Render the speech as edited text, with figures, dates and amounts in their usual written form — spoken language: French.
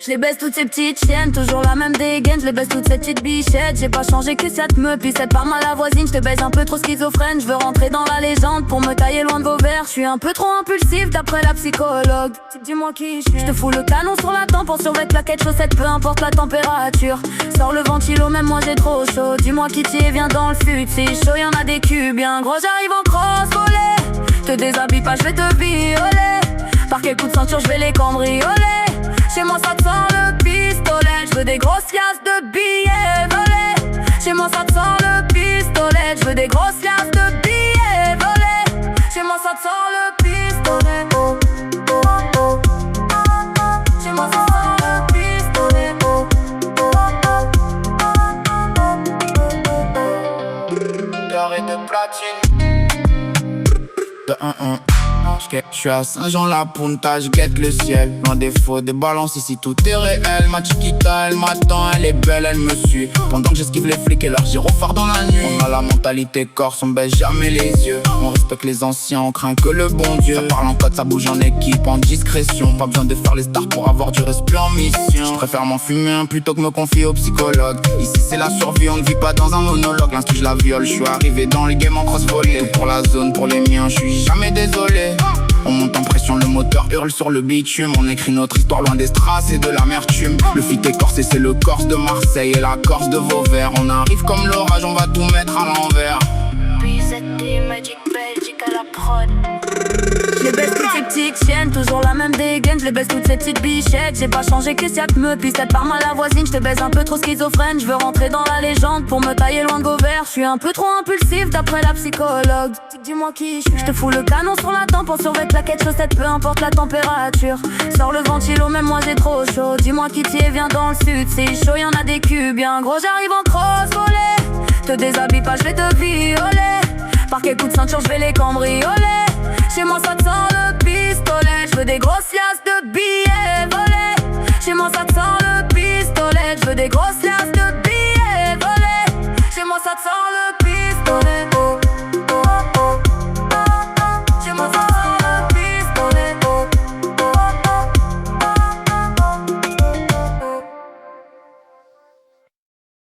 Je les baisse toutes ces petites chiennes, toujours la même dégaine. Je les baisse toutes ces petites bichettes. J'ai pas changé que ça te me pisse. C'est pas mal la voisine, je te baise un peu trop schizophrène. Je veux rentrer dans la légende pour me tailler loin de vos verres. Je suis un peu trop impulsif d'après la psychologue. Dis-moi qui je suis. Je te fous le canon sur la tempe pour survêt, claquette, chaussettes, peu importe la température. Sors le ventilo, même moi j'ai trop chaud. Dis-moi qui t'y est, viens dans le fut. C'est chaud, y'en a des cubes bien gros, j'arrive en cross voler. Te déshabille pas, je vais te violer. Par quel coup de ceinture, je vais les cambrioler. Chez moi ça te sent le pistolet. Je veux des grosses liasses de billets volés. Chez moi ça te sent le pistolet. Je veux des grosses liasses de billets volés. Chez moi ça te sent le pistolet. Chez moi ça sent le pistolet. D'or et de platine. De 1-1. Je suis à Saint-Jean-la Punta, je guette le ciel. Loin des faux, des balances, ici tout est réel. Ma chiquita, elle m'attend, elle est belle, elle me suit. Pendant que j'esquive les flics et leurs gyrophares dans la nuit. On a la mentalité corse, on baisse jamais les yeux. On respecte les anciens, on craint que le bon Dieu. Ça parle en code, ça bouge en équipe, en discrétion. Pas besoin de faire les stars pour avoir du respect en mission. Je préfère m'en fumer un plutôt que me confier au psychologue. Ici c'est la survie, on ne vit pas dans un monologue. L'instu je la viole, je suis arrivé dans le game en cross-volley. Tout pour la zone, pour les miens, je suis jamais désolé. On monte en pression, le moteur hurle sur le bitume. On écrit notre histoire loin des strass et de l'amertume. Le fit est corsé, c'est le Corse de Marseille et la Corse de Vauvert. On arrive comme l'orage, on va tout mettre à l'envers. BZT, Magic Belgique à la prod. Je les baisse toutes ces petites chiennes, toujours la même dégaine. Je les baisse toutes ces petites bichettes. J'ai pas changé que ça te me pisse. Peut-être par mal la voisine, je te baise un peu trop schizophrène. Je veux rentrer dans la légende pour me tailler loin de vos verres. Je suis un peu trop impulsif d'après la psychologue. Dis-moi qui je suis. Je te fous le canon sur la tempe pour survêt, claquette, chaussettes, peu importe la température. Sors le ventilo, même moi j'ai trop chaud. Dis-moi qui t'y est, viens dans le sud. C'est chaud, y'en a des cubes bien gros, j'arrive en cross voler. Te déshabille pas, je vais te violer. Par quel coup de ceinture, je vais les cambrioler. Chez moi ça te sent le pistolet. Je veux des grosses liasses